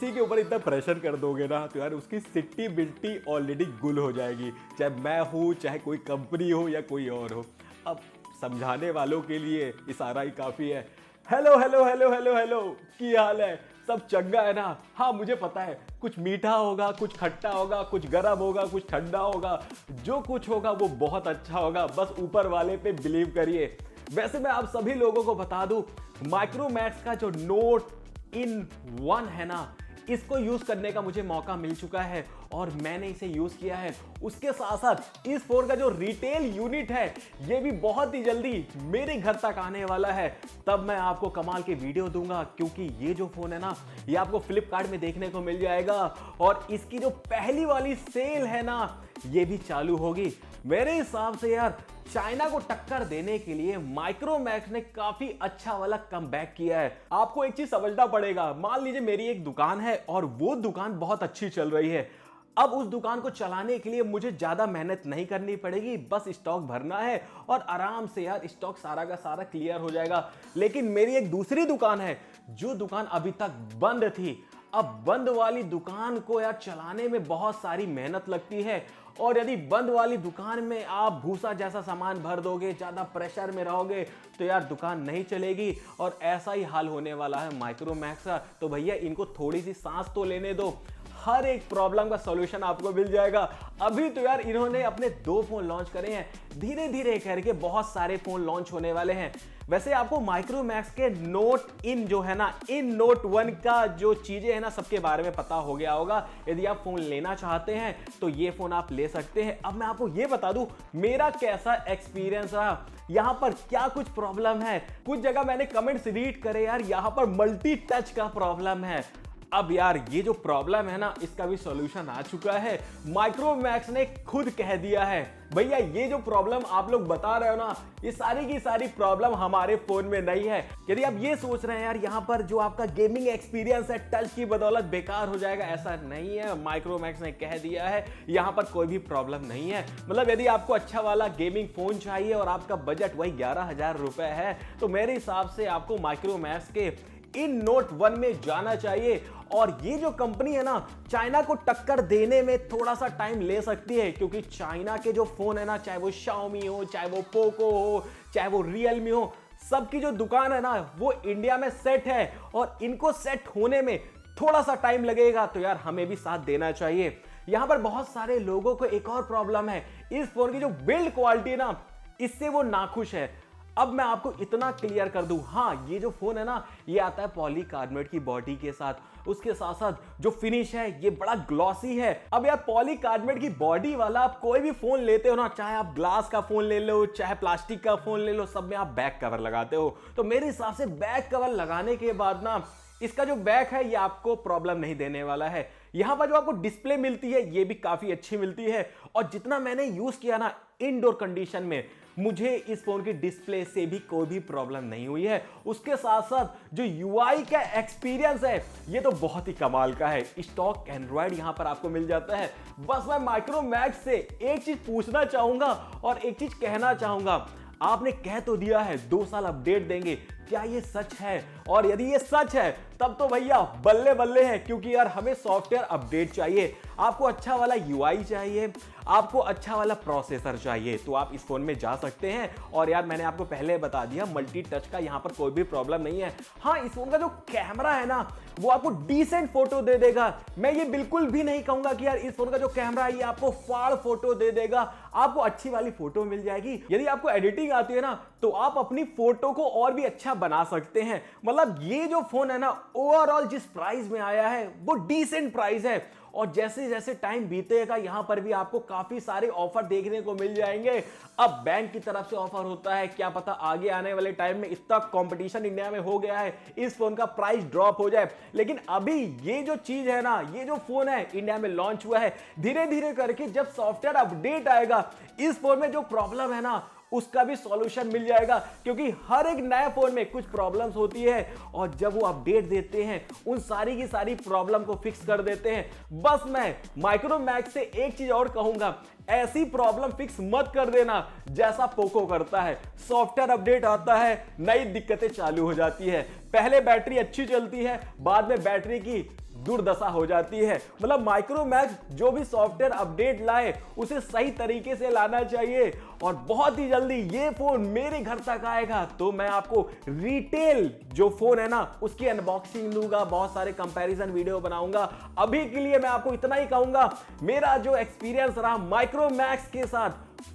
किसी के ऊपर इतना प्रेशर कर दोगे ना तो यार उसकी सिट्टी बिल्टी ऑलरेडी गुल हो जाएगी, चाहे मैं हूँ, चाहे कोई कंपनी हो या कोई और हो। अब समझाने वालों के लिए इशारा ही काफ़ी है। Hello hello hello hello hello, की हाल है? सब चंगा है ना? हाँ मुझे पता है, कुछ मीठा होगा, कुछ खट्टा होगा, कुछ गर्म होगा, कुछ ठंडा होगा, जो कुछ होगा वो बहुत अच्छा होगा, बस ऊपर वाले पे बिलीव करिए। वैसे मैं आप सभी लोगों को बता दूं, माइक्रोमैक्स का जो नोट इन 1 है ना, इसको यूज करने का मुझे मौका मिल चुका है और मैंने इसे यूज किया है। उसके साथ साथ इस फोन का जो रिटेल यूनिट है ये भी बहुत ही जल्दी मेरे घर तक आने वाला है। तब मैं आपको कमाल के वीडियो दूंगा, क्योंकि ये जो फोन है ना ये आपको फ्लिपकार्ट में देखने को मिल जाएगा और इसकी जो पहली वाली सेल है ना ये भी चालू होगी। मेरे हिसाब से यार चाइना को टक्कर देने के लिए माइक्रोमैक्स ने काफी अच्छा वाला कमबैक किया है। आपको एक चीज समझना पड़ेगा, मान लीजिए मेरी एक दुकान है और वो दुकान बहुत अच्छी चल रही है। अब उस दुकान को चलाने के लिए मुझे ज्यादा मेहनत नहीं करनी पड़ेगी, बस स्टॉक भरना है और आराम से यार स्टॉक सारा का सारा क्लियर हो जाएगा। लेकिन मेरी एक दूसरी दुकान है जो दुकान अभी तक बंद थी। अब बंद वाली दुकान को यार चलाने में बहुत सारी मेहनत लगती है और यदि बंद वाली दुकान में आप भूसा जैसा सामान भर दोगे, ज्यादा प्रेशर में रहोगे तो यार दुकान नहीं चलेगी और ऐसा ही हाल होने वाला है माइक्रोमैक्स का। तो भैया इनको थोड़ी सी सांस तो लेने दो, हर एक प्रॉब्लम का सॉल्यूशन आपको मिल जाएगा। अभी तो यार इन्होंने अपने 2 फोन लॉन्च करे हैं, धीरे धीरे करके बहुत सारे फोन लॉन्च होने वाले हैं। वैसे आपको माइक्रोमैक्स के नोट इन जो है ना, इन नोट 1 का जो चीजें है ना सबके बारे में पता हो गया होगा। यदि आप फोन लेना चाहते हैं तो ये फोन आप ले सकते हैं। अब मैं आपको ये बता दूं मेरा कैसा एक्सपीरियंस रहा, यहां पर क्या कुछ प्रॉब्लम है। कुछ जगह मैंने कमेंट्स रीड करे यार, यहां पर मल्टी टच का प्रॉब्लम है। अब यार ये जो प्रॉब्लम है ना इसका भी सॉल्यूशन आ चुका है, माइक्रोमैक्स ने खुद कह दिया है भैया ये जो प्रॉब्लम आप लोग बता रहे हो ना ये सारी की सारी प्रॉब्लम हमारे फोन में नहीं है। यदि आप ये सोच रहे हैं यार यहाँ पर जो आपका गेमिंग एक्सपीरियंस है टच की बदौलत बेकार हो जाएगा, ऐसा नहीं है। माइक्रोमैक्स ने कह दिया है यहाँ पर कोई भी प्रॉब्लम नहीं है। मतलब यदि आपको अच्छा वाला गेमिंग फोन चाहिए और आपका बजट वही 11,000 रुपए है तो मेरे हिसाब से आपको माइक्रोमैक्स के इन नोट 1 में जाना चाहिए। और ये जो कंपनी है ना चाइना को टक्कर देने में थोड़ा सा टाइम ले सकती है, क्योंकि चाइना के जो फोन है ना, चाहे वो Xiaomi हो, चाहे वो पोको हो, चाहे वो Realme हो, सबकी जो दुकान है ना वो इंडिया में सेट है और इनको सेट होने में थोड़ा सा टाइम लगेगा। तो यार हमें भी साथ देना चाहिए। यहां पर बहुत सारे लोगों को एक और प्रॉब्लम है, इस फोन की जो बिल्ड क्वालिटी है ना इससे वो नाखुश है। अब मैं आपको इतना क्लियर कर दूं, हाँ ये जो फोन है ना ये आता है पॉलीकार्बोनेट की बॉडी के साथ, उसके साथ साथ जो फिनिश है ये बड़ा ग्लॉसी है। अब यार पॉलीकार्बोनेट की बॉडी वाला आप कोई भी फोन लेते हो ना, चाहे आप ग्लास का फोन ले लो, चाहे प्लास्टिक का फोन ले लो, सब में आप बैक कवर लगाते हो। तो मेरे हिसाब से बैक कवर लगाने के बाद ना इसका जो बैक है ये आपको प्रॉब्लम नहीं देने वाला है। यहां पर जो आपको डिस्प्ले मिलती है ये भी काफी अच्छी मिलती है और जितना मैंने यूज किया ना इंडोर कंडीशन में, मुझे इस फोन की डिस्प्ले से भी कोई भी प्रॉब्लम नहीं हुई है। उसके साथ साथ जो यूआई का एक्सपीरियंस है ये तो बहुत ही कमाल का है। स्टॉक एंड्रॉयड यहां पर आपको मिल जाता है। बस मैं माइक्रोमैक्स से एक चीज पूछना चाहूंगा और एक चीज कहना चाहूंगा, आपने कह तो दिया है 2 साल अपडेट देंगे, क्या ये सच है? और यदि ये सच है तब तो भैया बल्ले बल्ले है, क्योंकि यार हमें सॉफ्टवेयर अपडेट चाहिए। आपको अच्छा वाला यूआई चाहिए, आपको अच्छा वाला प्रोसेसर चाहिए, तो आप इस फोन में जा सकते हैं। और यार मैंने आपको पहले बता दिया मल्टी टच का यहां पर कोई भी प्रॉब्लम नहीं है। हाँ इस फोन का जो कैमरा है ना वो आपको डिसेंट फोटो दे देगा। मैं ये बिल्कुल भी नहीं कहूंगा कि यार इस फोन का जो कैमरा है ये आपको फाड़ फोटो दे देगा, आपको अच्छी वाली फोटो मिल जाएगी। यदि आपको एडिटिंग आती है ना तो आप अपनी फोटो को और भी अच्छा बना सकते हैं। मतलब ये जो फोन है ना ओवरऑल जिस प्राइस में आया है वो डिसेंट प्राइस है और जैसे जैसे टाइम बीतेगा यहां पर भी आपको काफी सारे ऑफर देखने को मिल जाएंगे। अब बैंक की तरफ से ऑफर होता है, क्या पता आगे आने वाले टाइम में इतना कंपटीशन इंडिया में हो गया है इस फोन का प्राइस ड्रॉप हो जाए। लेकिन अभी ये जो चीज है ना, ये जो फोन है इंडिया में लॉन्च हुआ है, धीरे धीरे करके जब सॉफ्टवेयर अपडेट आएगा इस फोन में जो प्रॉब्लम है ना उसका भी सॉल्यूशन मिल जाएगा। क्योंकि हर एक नए फोन में कुछ प्रॉब्लम्स होती है और जब वो अपडेट देते हैं उन सारी की सारी प्रॉब्लम को फिक्स कर देते हैं। बस मैं माइक्रोमैक्स से एक चीज और कहूंगा, ऐसी प्रॉब्लम फिक्स मत कर देना जैसा पोको करता है। सॉफ्टवेयर अपडेट आता है, नई दिक्कतें चालू हो जाती है। पहले बैटरी अच्छी चलती है, बाद में बैटरी की दुर्दशा हो जाती है। मतलब माइक्रोमैक्स जो भी सॉफ्टवेयर अपडेट लाए उसे सही तरीके से लाना चाहिए और बहुत ही जल्दी ये फोन मेरे घर तक आएगा तो मैं आपको रिटेल जो फोन है ना उसकी अनबॉक्सिंग दूंगा, बहुत सारे कंपैरिजन वीडियो बनाऊंगा। अभी के लिए मैं आपको इतना ही कहूंगा, मेरा जो एक्सपीरियंस रहा माइक्रोमैक्स के साथ,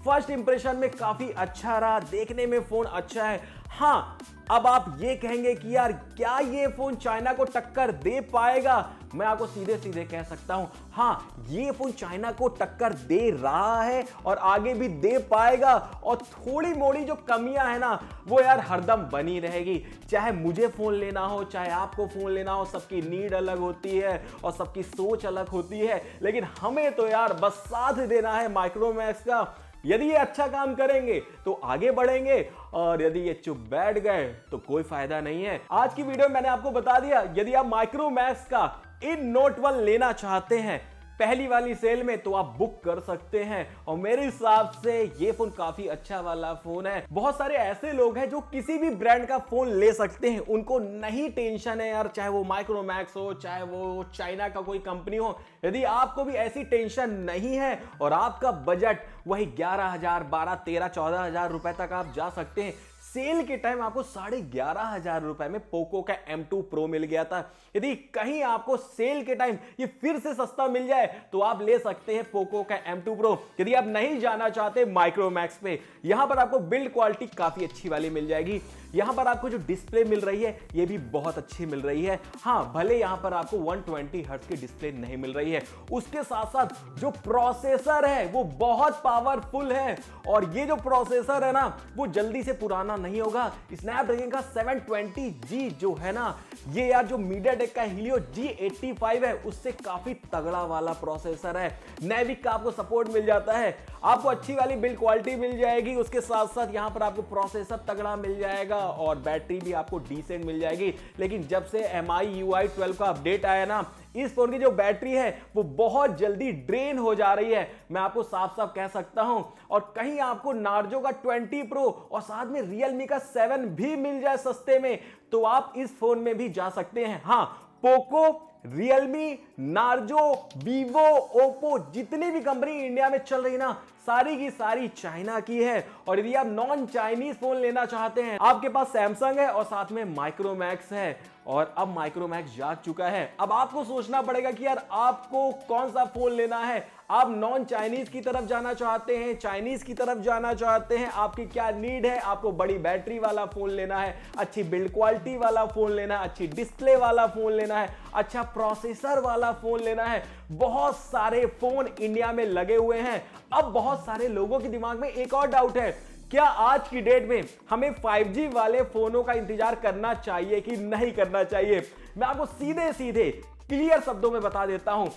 फर्स्ट इंप्रेशन में काफी अच्छा रहा, देखने में फोन अच्छा है। हाँ, अब आप ये कहेंगे कि यार क्या ये फोन चाइना को टक्कर दे पाएगा? मैं आपको सीधे सीधे कह सकता हूं, हाँ, ये फोन चाइना को टक्कर दे रहा है और आगे भी दे पाएगा। और थोड़ी मोड़ी जो कमियां है ना वो यार हरदम बनी रहेगी। चाहे मुझे फोन लेना हो, चाहे आपको फोन लेना हो, सबकी नीड अलग होती है और सबकी सोच अलग होती है, लेकिन हमें तो यार बस साथ देना है माइक्रोमैक्स का। यदि ये अच्छा काम करेंगे तो आगे बढ़ेंगे और यदि ये चुप बैठ गए तो कोई फायदा नहीं है। आज की वीडियो में मैंने आपको बता दिया, यदि आप माइक्रोमैक्स का इन नोट 1 लेना चाहते हैं पहली वाली सेल में तो आप बुक कर सकते हैं और मेरे हिसाब से ये फोन काफी अच्छा वाला फोन है। बहुत सारे ऐसे लोग हैं जो किसी भी ब्रांड का फोन ले सकते हैं, उनको नहीं टेंशन है यार, चाहे वो माइक्रोमैक्स हो, चाहे वो चाइना का कोई कंपनी हो। यदि आपको भी ऐसी टेंशन नहीं है और आपका बजट वही 11,000, 12, 13, 14,000 रुपए तक आप जा सकते हैं। सेल के टाइम आपको 11,500 रुपए में पोको का M2 Pro मिल गया था। यदि कहीं आपको सेल के टाइम ये फिर से सस्ता मिल जाए तो आप ले सकते हैं पोको का M2 Pro। यदि आप नहीं जाना चाहते माइक्रोमैक्स पे, यहां पर आपको बिल्ड क्वालिटी काफी अच्छी वाली मिल जाएगी। यहां पर आपको जो डिस्प्ले मिल रही है ये भी बहुत अच्छी मिल रही है। हाँ, भले यहां पर आपको 120 हर्ट्ज की डिस्प्ले नहीं मिल रही है, उसके साथ साथ जो प्रोसेसर है वो बहुत पावरफुल है और ये जो प्रोसेसर है ना वो जल्दी से पुराना नहीं होगा। स्नैपड्रैगन का 720G जो है ना, ये यार जो मीडियाटेक का हीलियो G85 है उससे काफी तगड़ा वाला प्रोसेसर है। नेविक का आपको सपोर्ट मिल जाता है, आपको अच्छी वाली बिल्ड क्वालिटी मिल जाएगी, उसके साथ साथ यहां पर आपको प्रोसेसर तगड़ा मिल जाएगा और बैटरी भी आपको डिसेंट मिल जाएगी। लेकिन जब से MI UI 12 का अपडेट आया ना, इस फोन की जो बैटरी है वो बहुत जल्दी ड्रेन हो जा रही है, मैं आपको साफ साफ कह सकता हूं। और कहीं आपको नार्जो का 20 Pro और साथ में रियलमी का 7 भी मिल जाए सस्ते में तो आप इस फोन में भी जा सकते हैं। हाँ, Poco, Realme, Narzo, Vivo, Oppo, जितनी भी कंपनी इंडिया में चल रही ना सारी की सारी चाइना की है। और यदि आप नॉन चाइनीज फोन लेना चाहते हैं, आपके पास सैमसंग है और साथ में माइक्रोमैक्स है और अब माइक्रोमैक्स जाग चुका है। अब आपको सोचना पड़ेगा कि यार आपको कौन सा फोन लेना है। आप नॉन चाइनीज की तरफ जाना चाहते हैं, चाइनीज की तरफ जाना चाहते हैं, आपकी क्या नीड है? आपको बड़ी बैटरी वाला फोन लेना है, अच्छी बिल्ड क्वालिटी वाला फोन लेना है, अच्छी डिस्प्ले वाला फोन लेना है, अच्छा प्रोसेसर वाला फोन लेना है। बहुत सारे फोन इंडिया में लगे हुए हैं। अब बहुत सारे लोगों के दिमाग में एक और डाउट है, क्या आज की डेट में हमें 5G वाले फोनों का इंतजार करना चाहिए कि नहीं करना चाहिए? मैं आपको सीधे सीधे क्लियर शब्दों में बता देता हूं,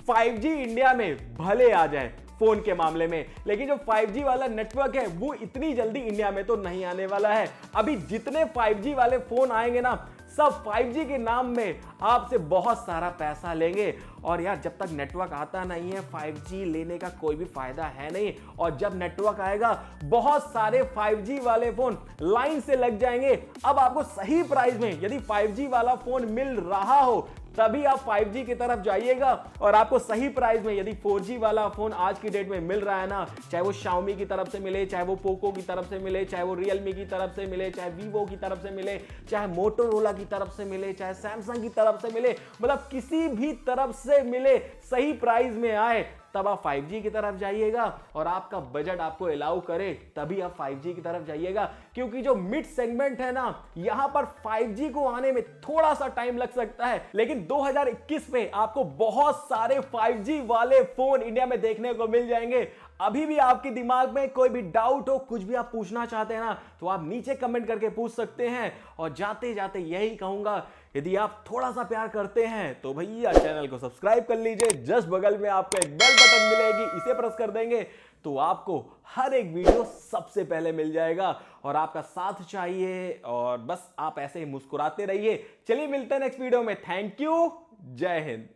5G इंडिया में भले आ जाए फोन के मामले में, लेकिन जो 5G वाला नेटवर्क है वो इतनी जल्दी इंडिया में तो नहीं आने वाला है। अभी जितने 5G वाले फोन आएंगे ना, सब 5G के नाम में आपसे बहुत सारा पैसा लेंगे और यार जब तक नेटवर्क आता नहीं है 5G लेने का कोई भी फायदा है नहीं। और जब नेटवर्क आएगा बहुत सारे 5G वाले फोन लाइन से लग जाएंगे। अब आपको सही प्राइस में यदि 5G वाला फोन मिल रहा हो तभी आप 5G की तरफ जाइएगा और आपको सही प्राइस में यदि 4G वाला फोन आज की डेट में मिल रहा है ना, चाहे वो Xiaomi की तरफ से मिले, चाहे वो पोको की तरफ से मिले, चाहे वो रियलमी की तरफ से मिले, चाहे वीवो की तरफ से मिले, चाहे मोटोरोला की तरफ से मिले, चाहे सैमसंग की तरफ से मिले, मतलब किसी भी तरफ से मिले, सही प्राइस में आए तब आप 5G की तरफ जाइएगा और आपका बजट आपको अलाउ करे तभी आप 5G की तरफ जाइएगा। क्योंकि जो मिड सेगमेंट है ना, यहां पर 5G को आने में थोड़ा सा टाइम लग सकता है, लेकिन 2021 में आपको बहुत सारे 5G वाले फोन इंडिया में देखने को मिल जाएंगे। अभी भी आपके दिमाग में कोई भी डाउट हो, कुछ भी आप पूछना चाहते हैं ना, तो आप नीचे कमेंट करके पूछ सकते हैं। और जाते जाते यही कहूंगा, यदि आप थोड़ा सा प्यार करते हैं तो भैया चैनल को सब्सक्राइब कर लीजिए। जस्ट बगल में आपको एक बेल बटन मिलेगी, इसे प्रेस कर देंगे तो आपको हर एक वीडियो सबसे पहले मिल जाएगा। और आपका साथ चाहिए और बस आप ऐसे ही मुस्कुराते रहिए। चलिए मिलते हैं नेक्स्ट वीडियो में। थैंक यू, जय हिंद।